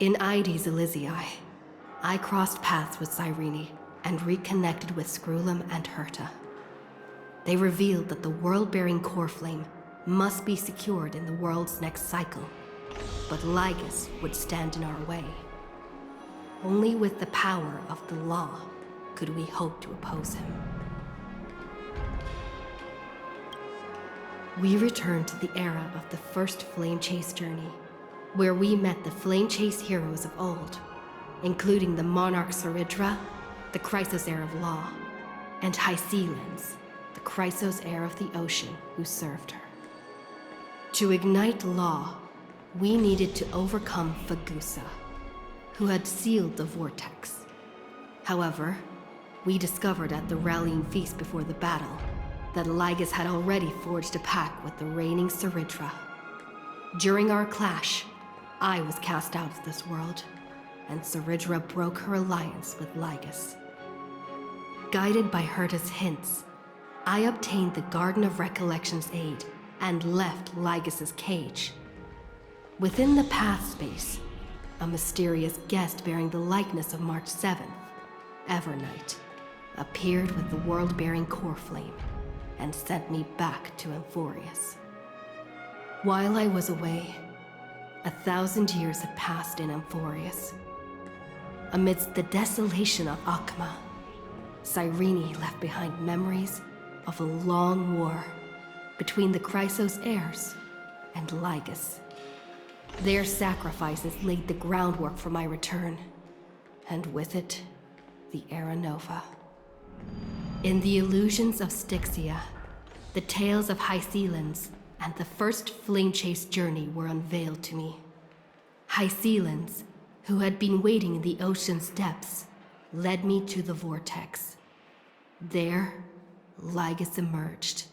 In Ides Elysiae, I crossed paths with Cyrene and reconnected with Scrulum and Herta. They revealed that the world-bearing core flame must be secured in the world's next cycle, but Lygus would stand in our way. Only with the power of the law could we hope to oppose him. We returned to the era of the first Flame Chase journey, where we met the Flame Chase heroes of old, including the Monarch Saridra, the Chrysos heir of law, and Hycelens, the Chrysos heir of the ocean who served her. To ignite law, we needed to overcome Fagusa, who had sealed the vortex. However, we discovered at the rallying feast before the battle that Lygus had already forged a pact with the reigning Saridra. During our clash, I was cast out of this world, and Saridra broke her alliance with Lygus. Guided by Herta's hints, I obtained the Garden of Recollection's aid and left Lygus's cage. Within the path space, a mysterious guest bearing the likeness of March 7th, Evernight, appeared with the world-bearing core flame and sent me back to Amphorius. While I was away, 1,000 years had passed in Amphorius. Amidst the desolation of Akma, Cyrene left behind memories of a long war between the Chrysos heirs and Lygus. Their sacrifices laid the groundwork for my return, and with it, the Era Nova. In the illusions of Styxia, the tales of Hycelens and the first Flame Chase journey were unveiled to me. Hycelens, who had been waiting in the ocean's depths, led me to the vortex. There, Lygus emerged,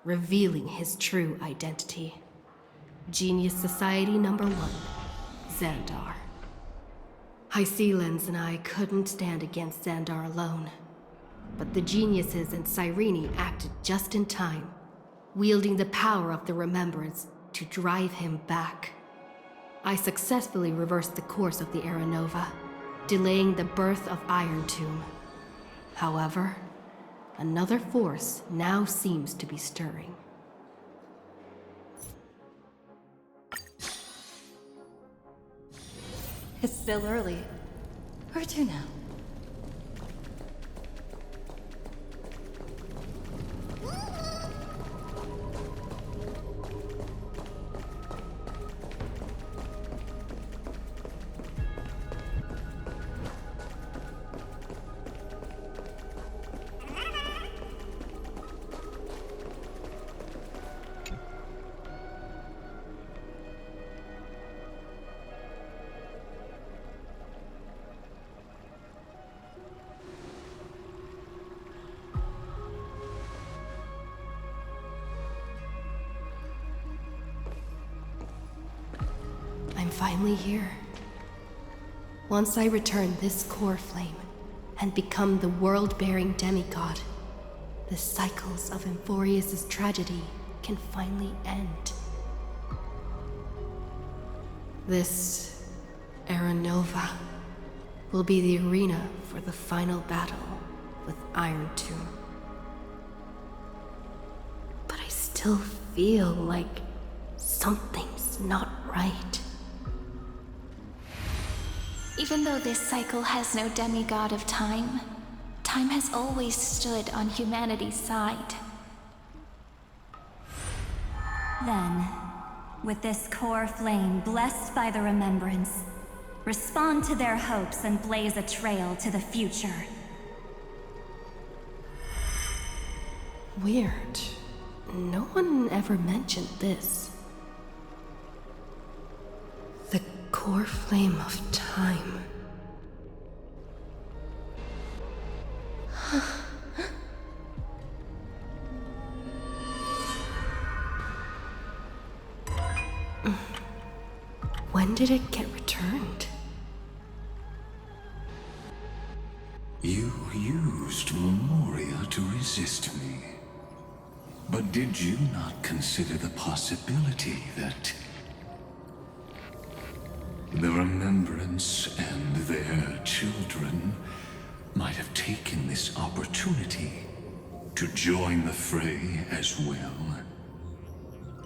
revealing his true identity. Genius Society number 1, Xandar. Hycelens and I couldn't stand against Xandar alone, but the geniuses and Cyrene acted just in time, wielding the power of the Remembrance to drive him back. I successfully reversed the course of the Era Nova, delaying the birth of Iron Tomb. However, another force now seems to be stirring. It's still early. Where to now? I'm finally here. Once I return this core flame and become the world-bearing demigod, the cycles of Amphorius' tragedy can finally end. This Era Nova will be the arena for the final battle with Iron Tomb. But I still feel like something's not right. Even though this cycle has no demigod of time, time has always stood on humanity's side. Then, with this core flame blessed by the Remembrance, respond to their hopes and blaze a trail to the future. Weird. No one ever mentioned this. The core flame of time. When did it get returned? You used Memoria to resist me. But did you not consider the possibility that The Remembrance and their children might have taken this opportunity to join the fray as well.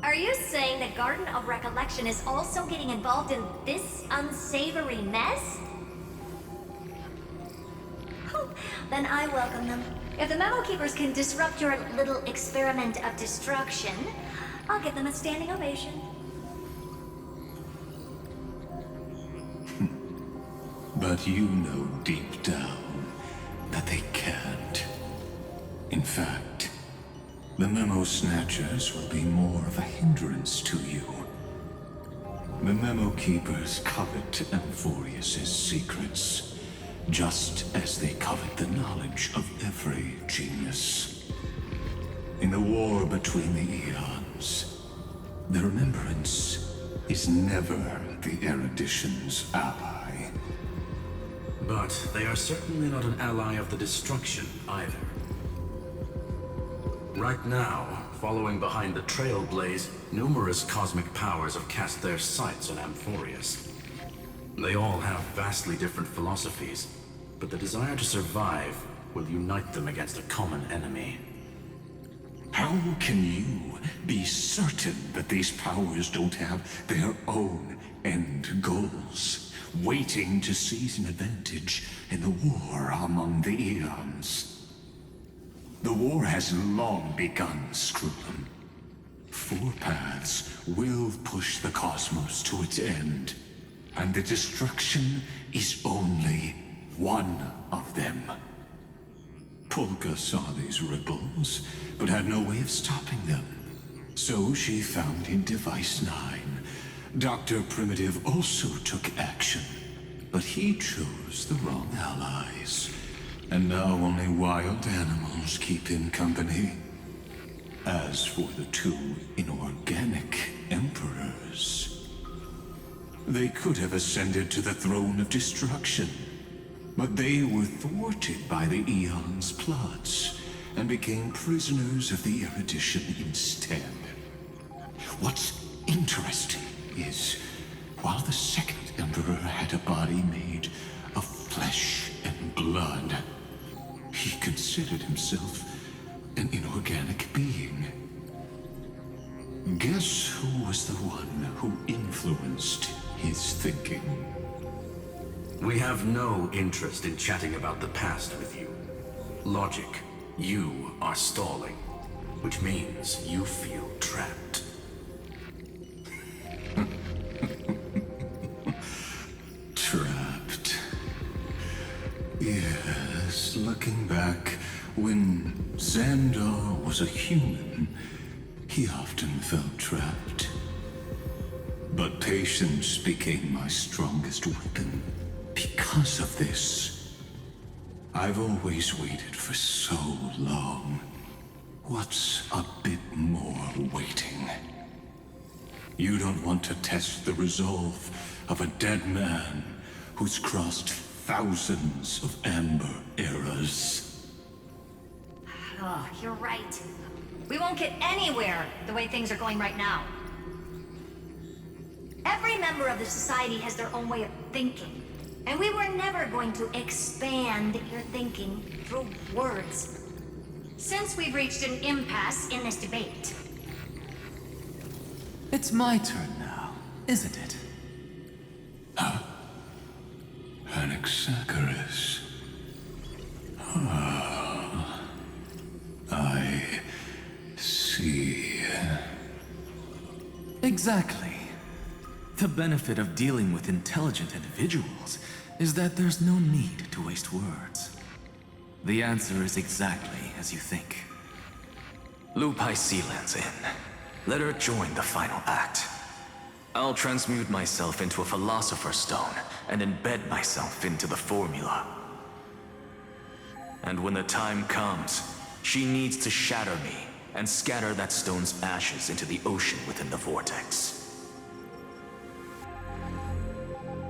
Are you saying the Garden of Recollection is also getting involved in this unsavory mess? Then I welcome them. If the Memo Keepers can disrupt your little experiment of destruction, I'll give them a standing ovation. But you know deep down that they can't. In fact, the Memo Snatchers will be more of a hindrance to you. The Memo Keepers covet Amphorius's secrets, just as they covet the knowledge of every genius. In the war between the eons, the Remembrance is never the erudition's ally. But they are certainly not an ally of the destruction either. Right now, following behind the Trailblaze, numerous cosmic powers have cast their sights on Amphorius. They all have vastly different philosophies, but the desire to survive will unite them against a common enemy. How can you be certain that these powers don't have their own end goals, waiting to seize an advantage in the war among the eons? The war has long begun, Screw'em. Four paths will push the cosmos to its end, and the destruction is only one of them. Polka saw these ripples, but had no way of stopping them. So she found in Device 9. Dr. Primitive also took action, but he chose the wrong allies. And now only wild animals keep him company. As for the two inorganic emperors, they could have ascended to the throne of destruction, but they were thwarted by the Eon's plots and became prisoners of the erudition instead. What's interesting is, while the second emperor had a body made of flesh and blood, he considered himself an inorganic being. Guess who was the one who influenced his thinking? We have no interest in chatting about the past with you. Logic, you are stalling, which means you feel trapped. Trapped. Yes, looking back, when Xandar was a human, he often felt trapped. But patience became my strongest weapon. Because of this, I've always waited for so long. What's a bit more waiting? You don't want to test the resolve of a dead man who's crossed thousands of amber eras. Oh, you're right. We won't get anywhere the way things are going right now. Every member of the society has their own way of thinking, and we were never going to expand your thinking through words. Since we've reached an impasse in this debate. It's my turn now, isn't it? Anaxagoras. Ah, I see. Exactly. The benefit of dealing with intelligent individuals is that there's no need to waste words. The answer is exactly as you think. Lupai Sealand's in. Let her join the final act. I'll transmute myself into a Philosopher's Stone and embed myself into the formula. And when the time comes, she needs to shatter me and scatter that stone's ashes into the ocean within the vortex.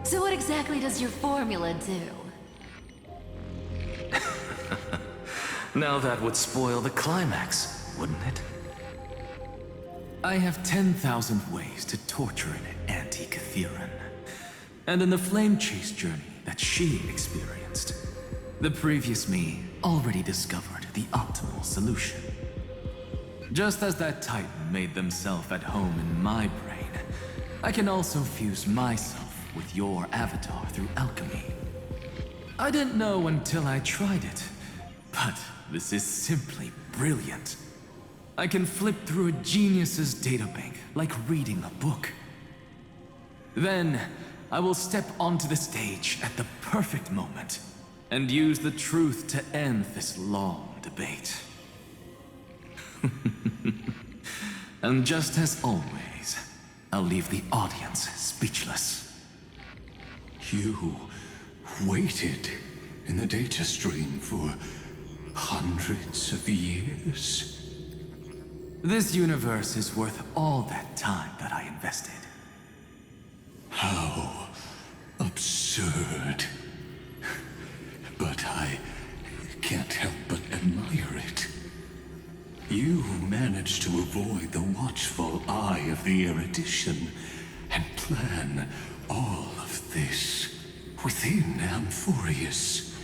So what exactly does your formula do? Now that would spoil the climax, wouldn't it? I have 10,000 ways to torture an anti-Catheran. and in the flame chase journey that she experienced, the previous me already discovered the optimal solution. Just as that Titan made themselves at home in my brain, I can also fuse myself with your avatar through alchemy. I didn't know until I tried it, but this is simply brilliant. I can flip through a genius's databank like reading a book. Then, I will step onto the stage at the perfect moment and use the truth to end this long debate. And just as always, I'll leave the audience speechless. You waited in the data stream for hundreds of years? This universe is worth all that time that I invested. How absurd. But I can't help but admire it. You managed to avoid the watchful eye of the erudition and plan all of this within Amphorius.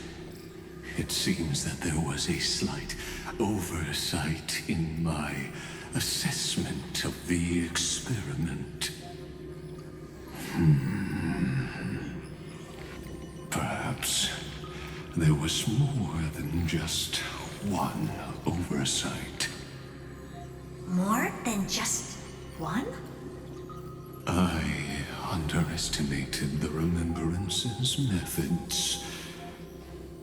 It seems that there was a slight oversight in my assessment of the experiment. Perhaps there was more than just one oversight. More than just one? I underestimated the Remembrance's methods.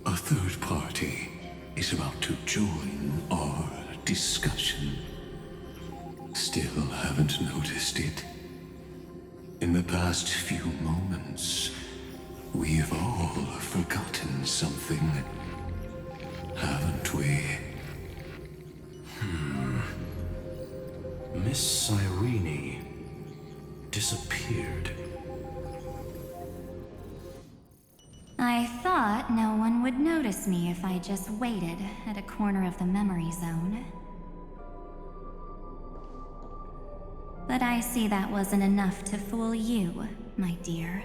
A third party is about to join our discussion. Still haven't noticed it. In the past few moments, we've all forgotten something, haven't we? Miss Cyrene disappeared. I thought no one would notice me if I just waited at a corner of the memory zone. But I see that wasn't enough to fool you, my dear.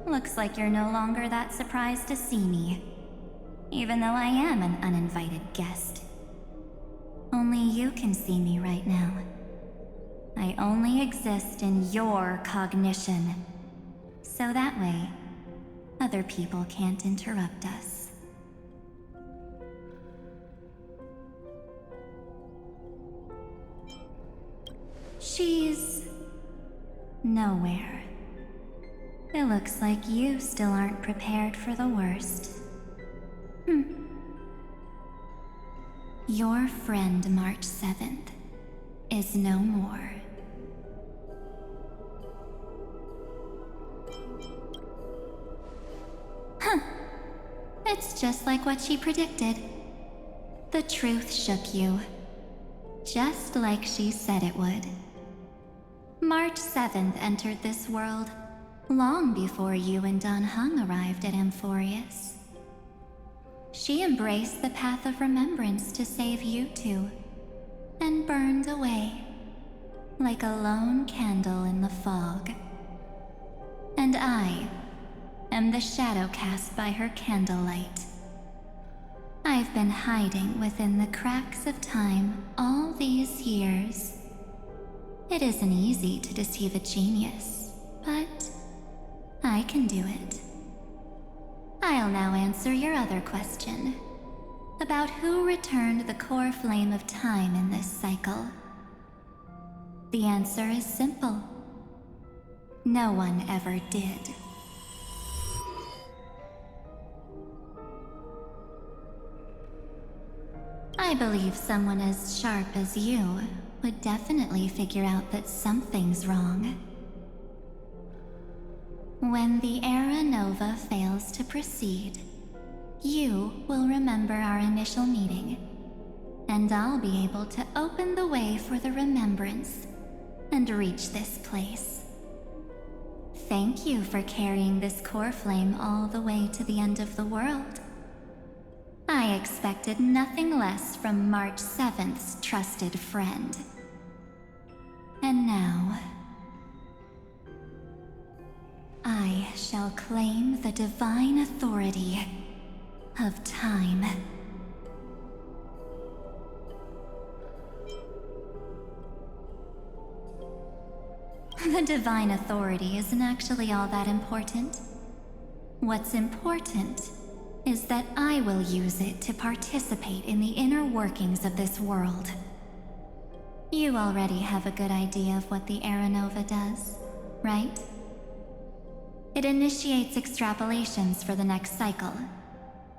Looks like you're no longer that surprised to see me, even though I am an uninvited guest. Only you can see me right now. I only exist in your cognition, so that way, other people can't interrupt us. She's nowhere. It looks like you still aren't prepared for the worst. Your friend March 7th is no more. It's just like what she predicted. The truth shook you, just like she said it would. March 7th entered this world long before you and Don Hung arrived at Amphorius. She embraced the path of remembrance to save you two, and burned away like a lone candle in the fog. And I am the shadow cast by her candlelight. I've been hiding within the cracks of time all these years. It isn't easy to deceive a genius, but I can do it. I'll now answer your other question about who returned the core flame of time in this cycle. The answer is simple. No one ever did. I believe someone as sharp as you would definitely figure out that something's wrong. When the Era Nova fails to proceed, you will remember our initial meeting, and I'll be able to open the way for the remembrance and reach this place. Thank you for carrying this core flame all the way to the end of the world. I I expected nothing less from March 7th's trusted friend. And now, I shall claim the divine authority of time. The divine authority isn't actually all that important. What's important is that I will use it to participate in the inner workings of this world. You already have a good idea of what the Aeronova does, right? It initiates extrapolations for the next cycle,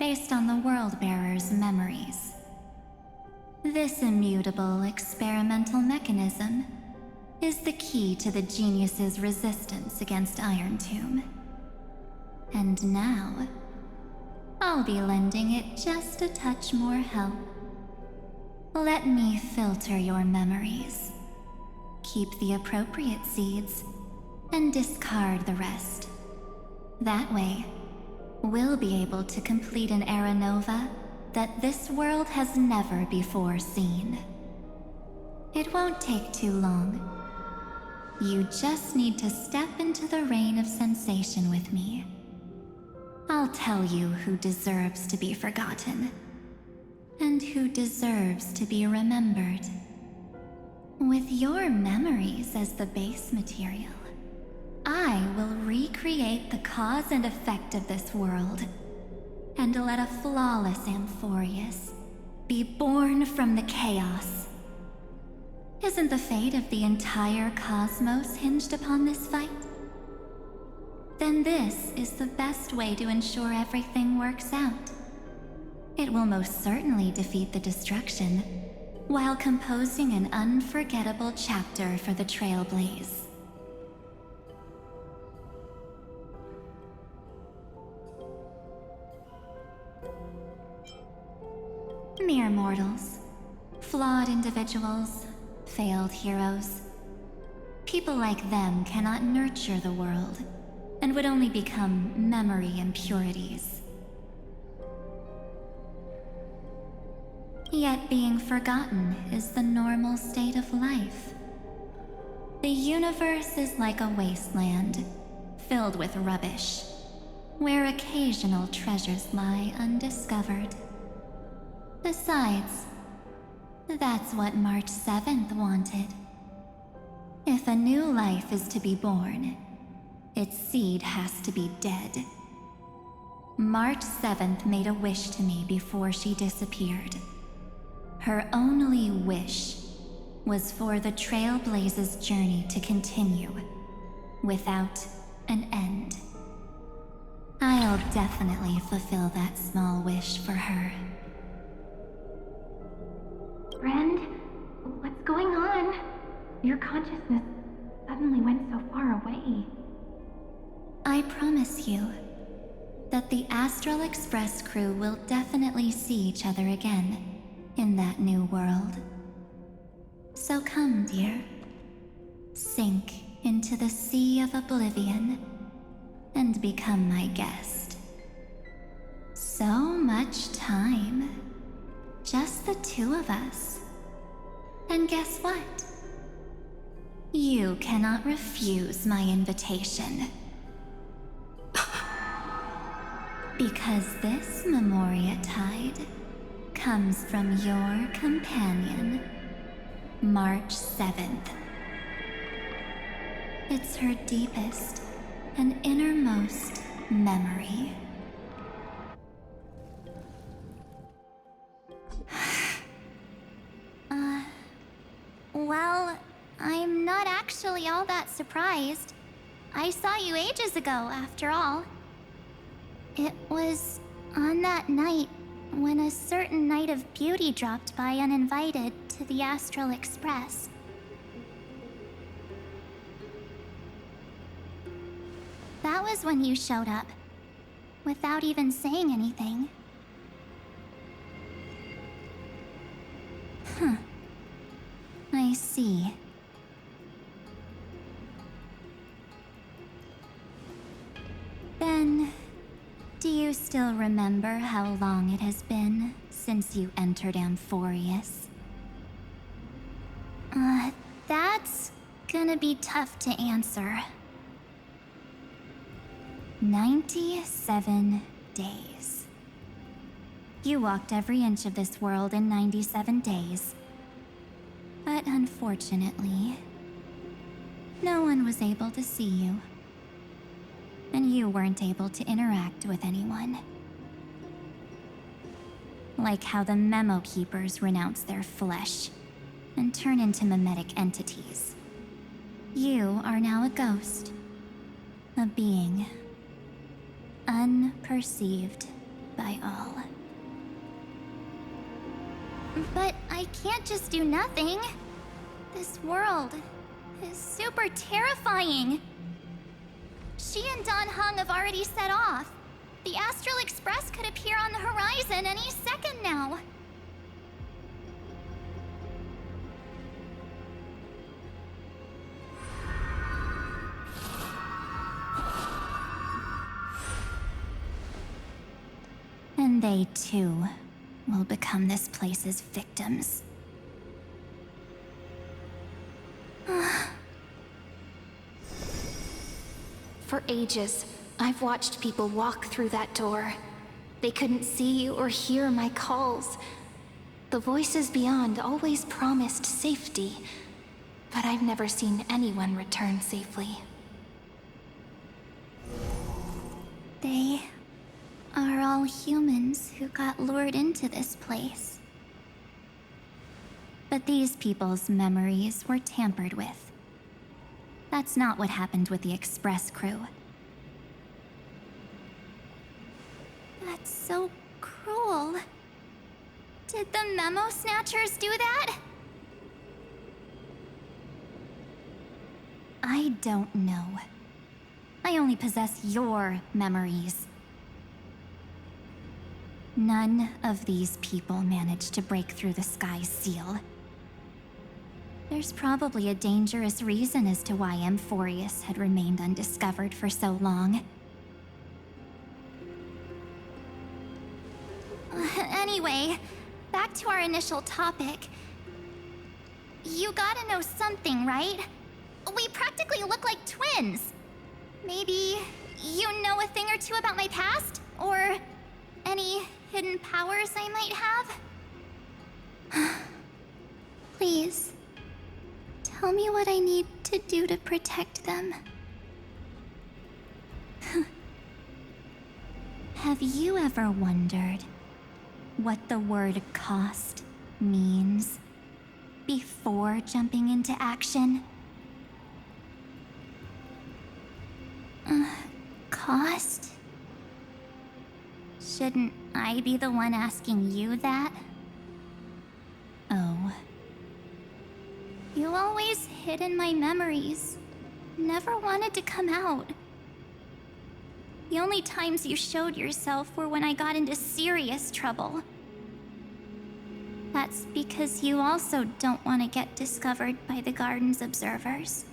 based on the World-Bearer's memories. This immutable experimental mechanism is the key to the genius's resistance against Iron Tomb. And now, I'll be lending it just a touch more help. Let me filter your memories. Keep the appropriate seeds, and discard the rest. That way, we'll be able to complete an Aeronova that this world has never before seen. It won't take too long. You just need to step into the rain of sensation with me. I'll tell you who deserves to be forgotten, and who deserves to be remembered. With your memories as the base material, I will recreate the cause and effect of this world, and let a flawless Amphorius be born from the chaos. Isn't the fate of the entire cosmos hinged upon this fight? Then this is the best way to ensure everything works out. It will most certainly defeat the destruction, while composing an unforgettable chapter for the Trailblaze. Mere mortals, flawed individuals, failed heroes. People like them cannot nurture the world, and would only become memory impurities. Yet being forgotten is the normal state of life. The universe is like a wasteland, filled with rubbish, where occasional treasures lie undiscovered. Besides, that's what March 7th wanted. If a new life is to be born, its seed has to be dead. March 7th made a wish to me before she disappeared. Her only wish was for the Trailblaze's journey to continue, without an end. I'll definitely fulfill that small wish for her. Friend, what's going on? Your consciousness suddenly went so far away. I promise you that the Astral Express crew will definitely see each other again in that new world. So come, dear. Sink into the sea of oblivion and become my guest. So much time. Just the two of us. And guess what? You cannot refuse my invitation. Because this Memoria Tide comes from your companion, March 7th. It's her deepest and innermost memory. Well, I'm not actually all that surprised. I saw you ages ago, after all. It was on that night when a certain Knight of Beauty dropped by uninvited to the Astral Express. That was when you showed up, without even saying anything. I see. Then, do you still remember how long it has been since you entered Amphorius? That's gonna be tough to answer. 97 days. You walked every inch of this world in 97 days. But unfortunately, no one was able to see you. And you weren't able to interact with anyone. Like how the Memo Keepers renounce their flesh and turn into mimetic entities. You are now a ghost. A being. Unperceived by all. But I can't just do nothing. This world is super terrifying. She and Don Hung have already set off. The Astral Express could appear on the horizon any second now. And they too will become this place's victims. For ages, I've watched people walk through that door. They couldn't see or hear my calls. The voices beyond always promised safety, but I've never seen anyone return safely. They are all humans who got lured into this place. But these people's memories were tampered with. That's not what happened with the Express crew. That's so cruel. Did the Memo Snatchers do that? I don't know. I only possess your memories. None of these people managed to break through the sky's seal. There's probably a dangerous reason as to why Amphorius had remained undiscovered for so long. Anyway, back to our initial topic. You gotta know something, right? We practically look like twins. Maybe you know a thing or two about my past? Or any hidden powers I might have? Please, tell me what I need to do to protect them. Have you ever wondered what the word cost means before jumping into action? Cost? Shouldn't I be the one asking you that? Oh, You always hid in my memories. Never wanted to come out. The only times you showed yourself were when I got into serious trouble. That's because you also don't want to get discovered by the Garden's observers.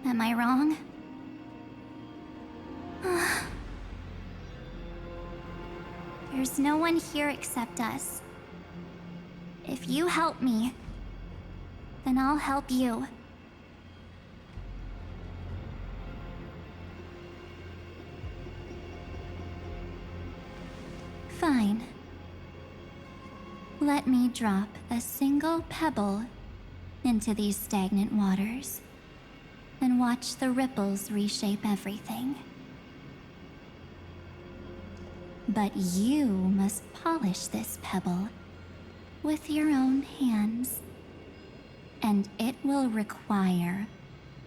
Am I wrong? There's no one here except us. If you help me, then I'll help you. fine. Let me drop a single pebble into these stagnant waters and watch the ripples reshape everything. But you must polish this pebble with your own hands, and it will require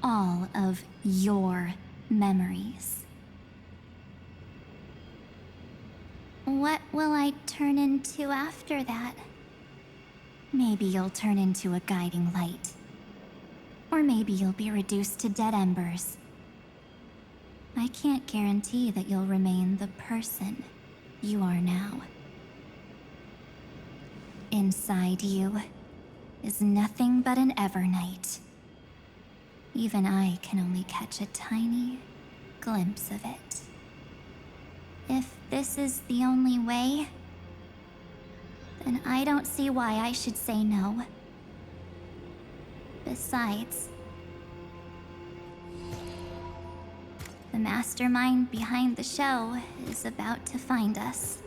all of your memories. What will I turn into after that? Maybe you'll turn into a guiding light. Or maybe you'll be reduced to dead embers. I can't guarantee that you'll remain the person you are now. Inside you is nothing but an Evernight. Even I can only catch a tiny glimpse of it. If this is the only way, then I don't see why I should say no. Besides, the mastermind behind the show is about to find us.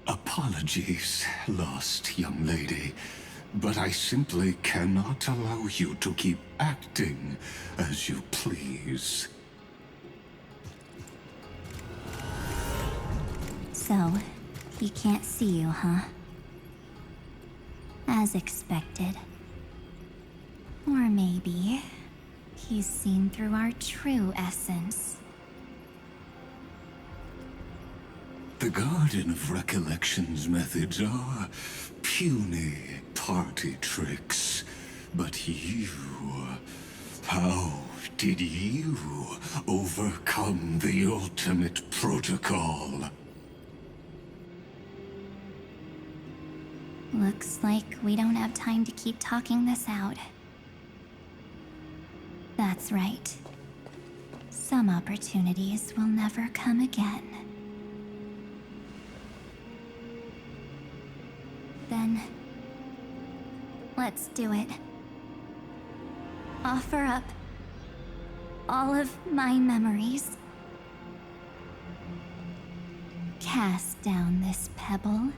Apologies, lost young lady, but I simply cannot allow you to keep acting as you please. So, he can't see you, huh? As expected. Or maybe he's seen through our true essence. The Garden of Recollection's methods are puny party tricks. But you... how did you overcome the ultimate protocol? Looks like we don't have time to keep talking this out. That's right. Some opportunities will never come again. Then, let's do it. Offer up all of my memories. Cast down this pebble,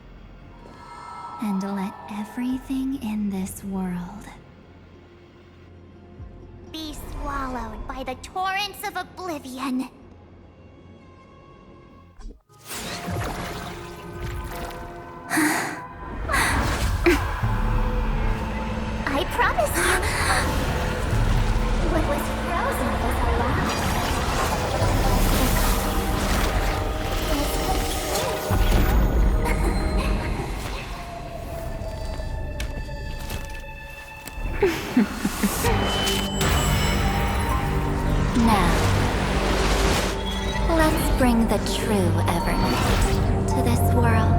and let everything in this world be swallowed by the torrents of oblivion. I promise you, what was frozen was alive. Now, let's bring the true Evernight to this world.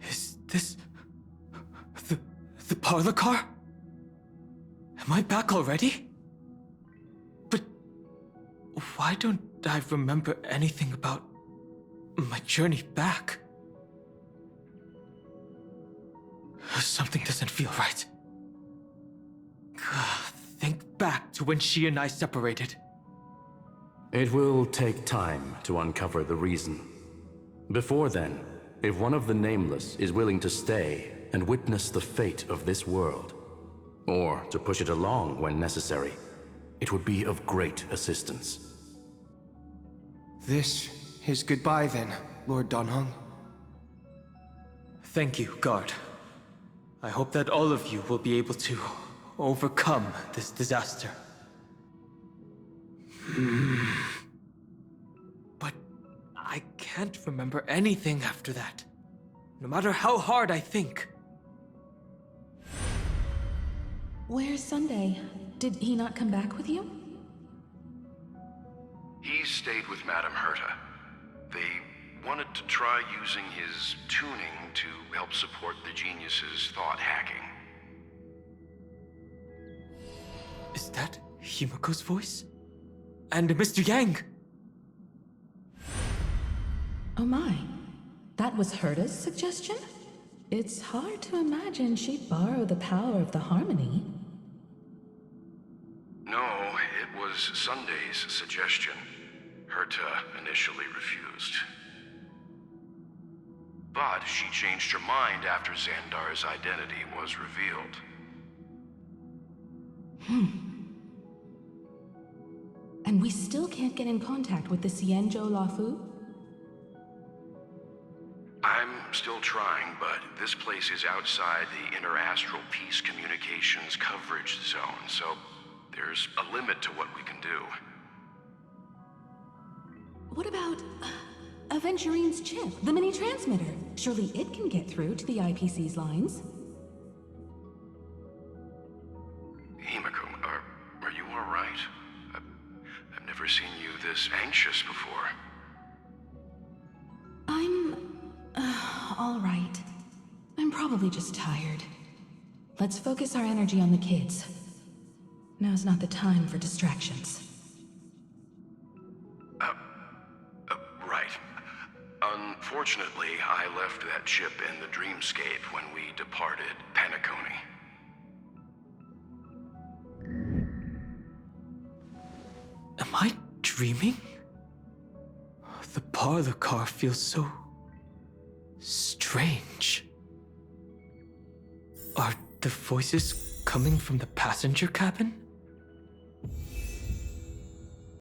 Is this... the parlor car? Am I back already? But why don't I remember anything about my journey back? Something doesn't feel right. Think back to when she and I separated. It will take time to uncover the reason. Before then, if one of the Nameless is willing to stay and witness the fate of this world, or to push it along when necessary, it would be of great assistance. This is goodbye then, Lord Donhong. Thank you, Guard. I hope that all of you will be able to overcome this disaster. But I can't remember anything after that, no matter how hard I think. Where's Sunday? Did he not come back with you? He stayed with Madame Herta. They wanted to try using his tuning to help support the genius's thought hacking. Is that Himiko's voice? And Mr. Yang? Oh my. That was Herta's suggestion? It's hard to imagine she'd borrow the power of the harmony. No, it was Sunday's suggestion. Herta initially refused. But she changed her mind after Xandar's identity was revealed. And we still can't get in contact with the Xianzhou Lafu? I'm still trying, but this place is outside the interastral peace communications coverage zone, so there's a limit to what we can do. What about Aventurine's chip, the mini transmitter. Surely it can get through to the IPC's lines. Himiko, are you all right? I've never seen you this anxious before. I'm... all right. I'm probably just tired. Let's focus our energy on the kids. Now's not the time for distractions. Right. Unfortunately, I left that chip in the dreamscape when we departed Penacony. Am I dreaming? The parlor car feels so... strange. Are the voices coming from the passenger cabin?